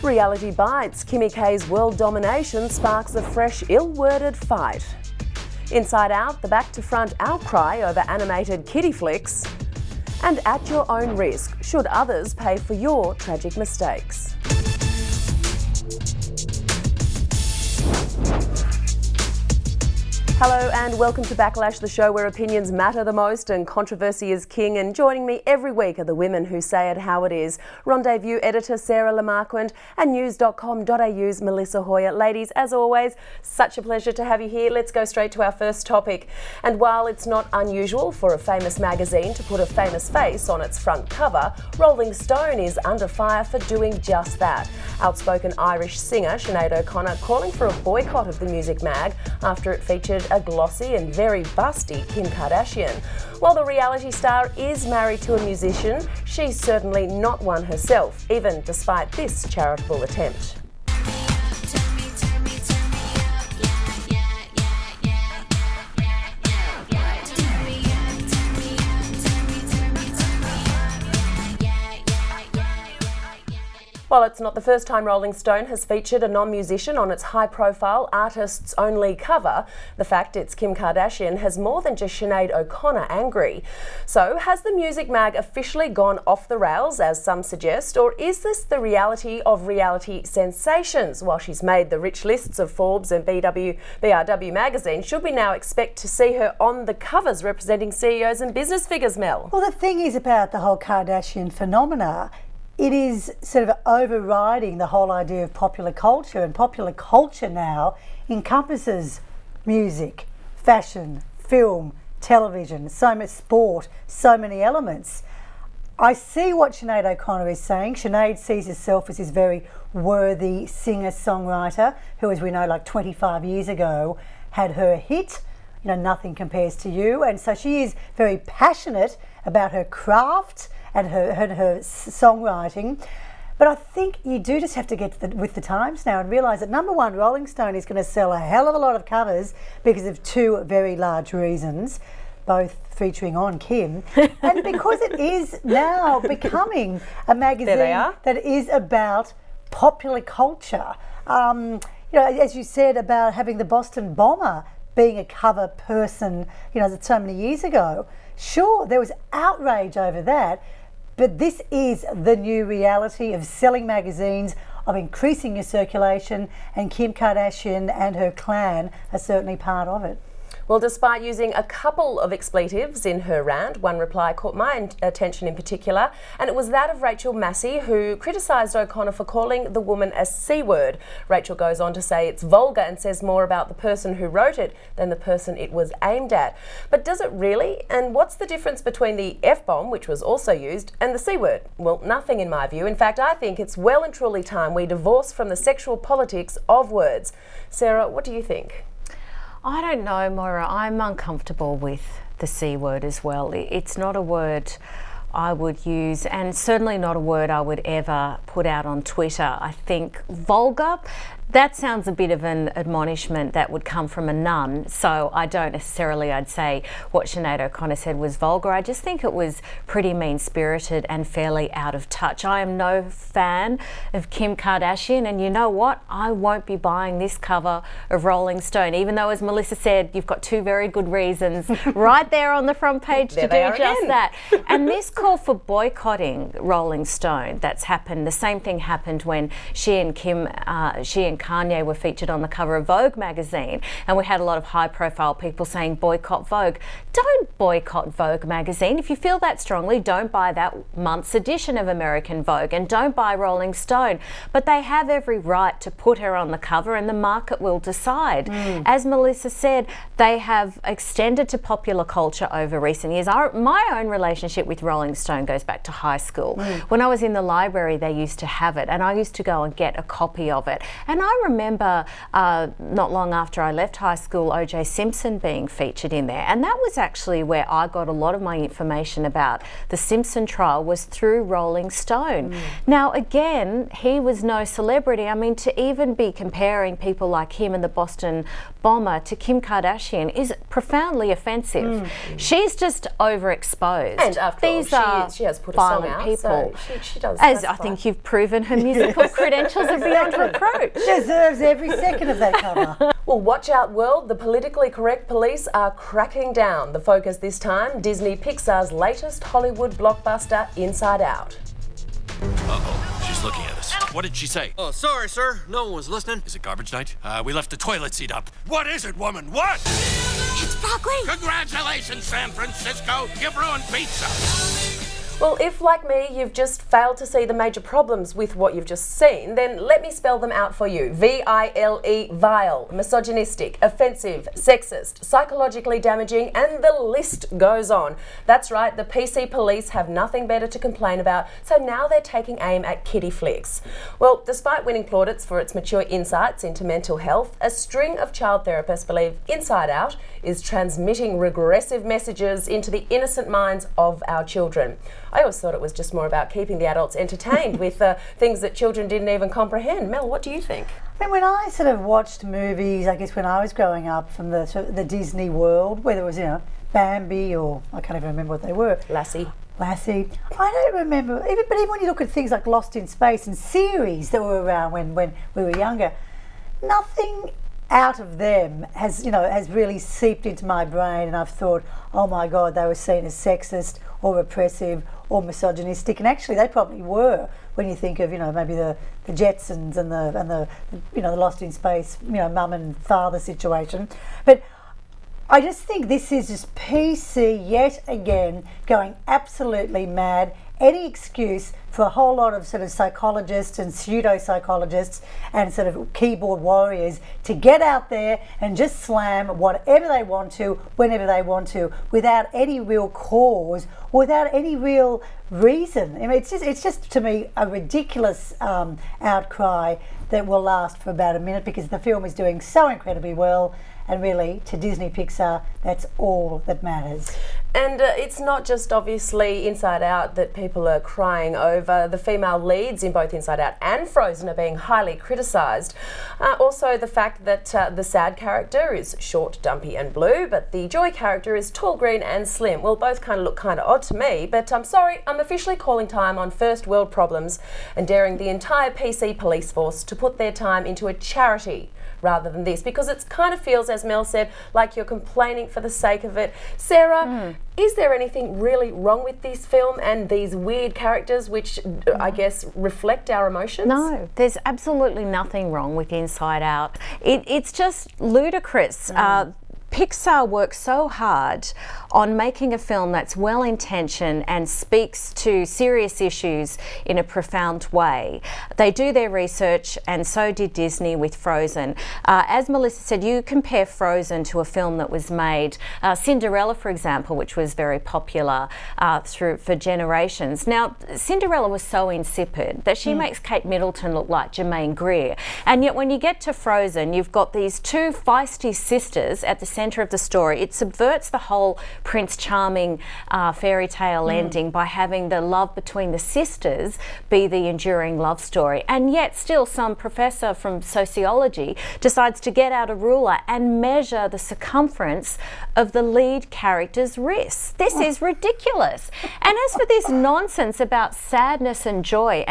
Reality bites. Kimi K's world domination sparks a fresh, ill-worded fight. Inside Out, the back-to-front outcry over animated kiddie flicks. And at your own risk, should others pay for your tragic mistakes? Hello and welcome to Backlash, the show where opinions matter the most and controversy is king. And joining me every week are the women who say it how it is. Rendezvous editor Sarah Lamarquand and news.com.au's Melissa Hoyer. Ladies, as always, such a pleasure to have you here. Let's go straight to our first topic. And while it's not unusual for a famous magazine to put a famous face on its front cover, Rolling Stone is under fire for doing just that. Outspoken Irish singer Sinead O'Connor calling for a boycott of the music mag after it featured a glossy and very busty Kim Kardashian. While the reality star is married to a musician, she's certainly not one herself, even despite this charitable attempt. Well, it's not the first time Rolling Stone has featured a non-musician on its high-profile artists-only cover. The fact it's Kim Kardashian has more than just Sinead O'Connor angry. So, has the music mag officially gone off the rails, as some suggest, or is this the reality of reality sensations? While she's made the rich lists of Forbes and BRW magazine, should we now expect to see her on the covers representing CEOs and business figures, Mel? Well, the thing is about the whole Kardashian phenomena, it is sort of overriding the whole idea of popular culture, and popular culture now encompasses music, fashion, film, television, so much sport, so many elements. I see what Sinead O'Connor is saying. Sinead sees herself as this very worthy singer-songwriter who, as we know, like 25 years ago, had her hit, Nothing Compares to You, and so she is very passionate about her craft and her songwriting. But I think you do just have to get with the times now and realise that, number one, Rolling Stone is going to sell a hell of a lot of covers because of two very large reasons, both featuring on Kim, and because it is now becoming a magazine that is about popular culture. As you said about having the Boston Bomber being a cover person, so many years ago. Sure, there was outrage over that, but this is the new reality of selling magazines, of increasing your circulation, and Kim Kardashian and her clan are certainly part of it. Well, despite using a couple of expletives in her rant, one reply caught my attention in particular, and it was that of Rachel Massey, who criticised O'Connor for calling the woman a C-word. Rachel goes on to say it's vulgar and says more about the person who wrote it than the person it was aimed at. But does it really? And what's the difference between the F-bomb, which was also used, and the C-word? Well, nothing in my view. In fact, I think it's well and truly time we divorce from the sexual politics of words. Sarah, what do you think? I don't know, Moira. I'm uncomfortable with the C word as well. It's not a word I would use, and certainly not a word I would ever put out on Twitter. I think vulgar, that sounds a bit of an admonishment that would come from a nun, so I don't necessarily, I'd say what Sinead O'Connor said was vulgar. I just think it was pretty mean-spirited and fairly out of touch. I am no fan of Kim Kardashian, and you know what? I won't be buying this cover of Rolling Stone, even though, as Melissa said, you've got two very good reasons right there on the front page to do just that. And this call for boycotting Rolling Stone, that's happened. The same thing happened when she and Kanye were featured on the cover of Vogue magazine, and we had a lot of high-profile people saying boycott Vogue. Don't boycott Vogue magazine. If you feel that strongly, don't buy that month's edition of American Vogue, and don't buy Rolling Stone. But they have every right to put her on the cover, and the market will decide. As Melissa said, they have extended to popular culture over recent years. My own relationship with Rolling Stone goes back to high school. When I was in the library, they used to have it, and I used to go and get a copy of it. And I remember not long after I left high school, O.J. Simpson being featured in there, and that was actually where I got a lot of my information about the Simpson trial, was through Rolling Stone. Now again, he was no celebrity. I mean, to even be comparing people like him and the Boston bomber to Kim Kardashian is profoundly offensive. She's just overexposed. And after These all, are she has put a violent song out, people. so she does. As I classify. think you've proven, her musical credentials are beyond reproach. Deserves every second of that cover. Well, watch out, world. The politically correct police are cracking down. The focus this time, Disney Pixar's latest Hollywood blockbuster, Inside Out. Uh-oh, she's looking at us. What did she say? Oh, sorry, sir. No one was listening. Is it garbage night? We left the toilet seat up. What is it, woman? What? It's broccoli. Congratulations, San Francisco. You've ruined pizza. Well, if, like me, you've just failed to see the major problems with what you've just seen, then let me spell them out for you. V-I-L-E, vile, misogynistic, offensive, sexist, psychologically damaging, and the list goes on. That's right, the PC police have nothing better to complain about, so now they're taking aim at kiddie flicks. Well, despite winning plaudits for its mature insights into mental health, a string of child therapists believe Inside Out is transmitting regressive messages into the innocent minds of our children. I always thought it was just more about keeping the adults entertained with things that children didn't even comprehend. Mel, what do you think? I mean, when I sort of watched movies, I guess when I was growing up from the sort of the Disney world, whether it was, Bambi or I can't even remember what they were. Lassie. I don't remember, but even when you look at things like Lost in Space and series that were around when we were younger, nothing out of them has really seeped into my brain, and I've thought, oh my God, they were seen as sexist or repressive or misogynistic, and actually they probably were when you think of maybe the Jetsons and the the Lost in Space mum and father situation. But I just think this is just PC yet again going absolutely mad. Any excuse for a whole lot of sort of psychologists and pseudo-psychologists and sort of keyboard warriors to get out there and just slam whatever they want to, whenever they want to, without any real cause, without any real reason. I mean, it's just to me a ridiculous outcry that will last for about a minute because the film is doing so incredibly well. And really, to Disney Pixar, that's all that matters. And it's not just obviously Inside Out that people are crying over. The female leads in both Inside Out and Frozen are being highly criticised. Also the fact that the sad character is short, dumpy and blue, but the joy character is tall, green and slim. Well, both kind of look kind of odd to me, but I'm sorry, I'm officially calling time on first world problems and daring the entire PC police force to put their time into a charity rather than this, because it kind of feels, as Mel said, like you're complaining for the sake of it. Sarah, is there anything really wrong with this film and these weird characters which I guess reflect our emotions? No, there's absolutely nothing wrong with Inside Out. It's just ludicrous. Pixar works so hard on making a film that's well-intentioned and speaks to serious issues in a profound way. They do their research, and so did Disney with Frozen. As Melissa said, you compare Frozen to a film that was made, Cinderella, for example, which was very popular for generations. Now, Cinderella was so insipid that she makes Kate Middleton look like Jermaine Greer. And yet when you get to Frozen, you've got these two feisty sisters at the centre of the story. It subverts the whole Prince Charming fairy tale ending by having the love between the sisters be the enduring love story. And yet still some professor from sociology decides to get out a ruler and measure the circumference of the lead character's wrists. This is ridiculous. And as for this nonsense about sadness and joy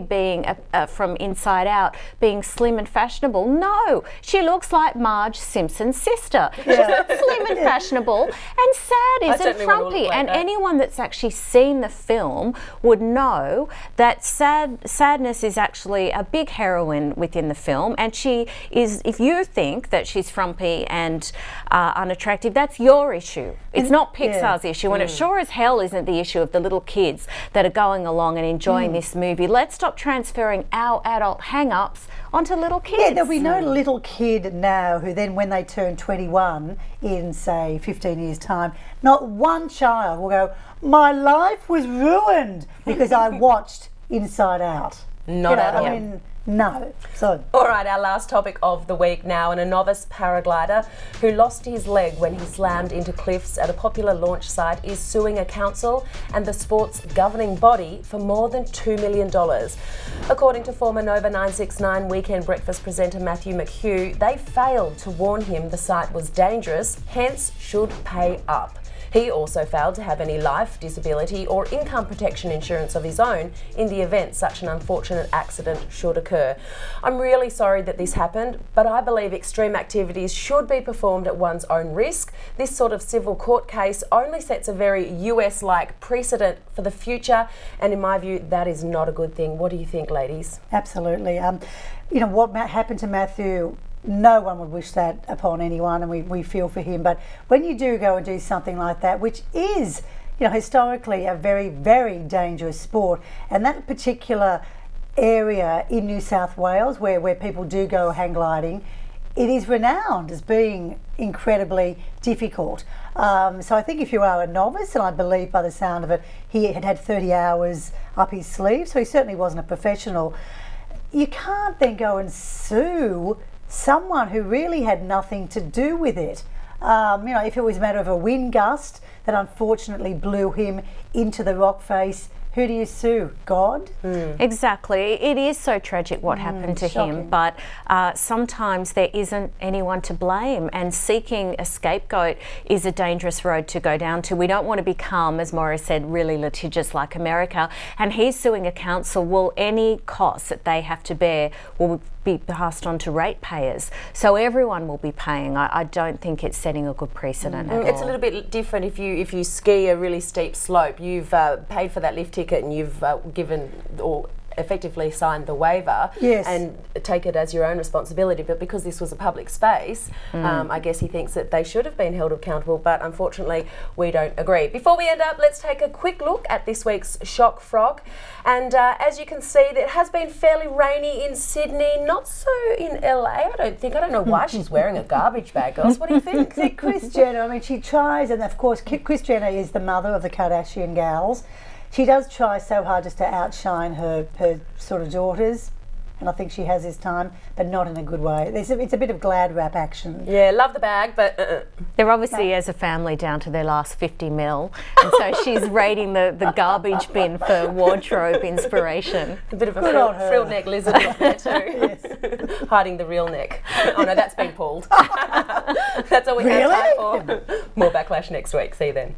being from Inside Out being slim and fashionable, no, she looks like Marge Simpson's sister. She's not slim and fashionable, and sad isn't frumpy. And anyone that's actually seen the film would know that sadness is actually a big heroine within the film, and she is, if you think that she's frumpy and unattractive, that's your issue. It's not Pixar's issue, and it sure as hell isn't the issue of the little kids that are going along and enjoying this movie. Let's stop transferring our adult hang-ups onto little kids. Yeah, there'll be no little kid now who then, when they turn 21 in, say, 15 years' time, not one child will go, my life was ruined because I watched Inside Out. Not at all. I mean, No. So, All right, our last topic of the week now, and a novice paraglider who lost his leg when he slammed into cliffs at a popular launch site is suing a council and the sport's governing body for more than $2 million. According to former Nova 969 Weekend Breakfast presenter McHugh, they failed to warn him the site was dangerous, hence should pay up. He also failed to have any life, disability or income protection insurance of his own in the event such an unfortunate accident should occur. I'm really sorry that this happened, but I believe extreme activities should be performed at one's own risk. This sort of civil court case only sets a very US-like precedent for the future, and in my view, that is not a good thing. What do you think, ladies? absolutely. You know, what happened to Matthew, no one would wish that upon anyone, and we feel for him. But when you do go and do something like that, which is, you know, historically a very, very dangerous sport, and that particular area in New South Wales where people do go hang gliding, it is renowned as being incredibly difficult. So I think if you are a novice, and I believe by the sound of it, he had 30 hours up his sleeve, so he certainly wasn't a professional. You can't then go and sue someone who really had nothing to do with it. You know, if it was a matter of a wind gust that unfortunately blew him into the rock face, who do you sue? God? Exactly. It is so tragic what happened to him, but sometimes there isn't anyone to blame, and seeking a scapegoat is a dangerous road to go down to. We don't want to become, as Maura said, really litigious like America, and he's suing a council. Well, any costs that they have to bear will be passed on to ratepayers, so everyone will be paying. I don't think it's setting a good precedent at all. It's a little bit different if you ski a really steep slope. You've paid for that lift ticket and you've given or effectively signed the waiver, yes, and take it as your own responsibility. But because this was a public space, I guess he thinks that they should have been held accountable, but unfortunately we don't agree. Before we end up, let's take a quick look at this week's Shock Frock. And as you can see, it has been fairly rainy in Sydney, not so in LA, I don't think. I don't know why she's wearing a garbage bag, girls. What do you think? See, Kris Jenner, I mean, she tries, and of course Kris Jenner is the mother of the Kardashian gals. She does try so hard just to outshine her sort of daughters, and I think she has this time, but not in a good way. It's a bit of glad wrap action. Yeah, love the bag, but They're obviously, as a family, down to their last 50 mil, and so she's raiding the garbage bin for wardrobe inspiration. a bit of a Good on her. frilled neck lizard up there too. Hiding the real neck. Oh no, that's been pulled. That's all we have time for. More Backlash next week. See you then.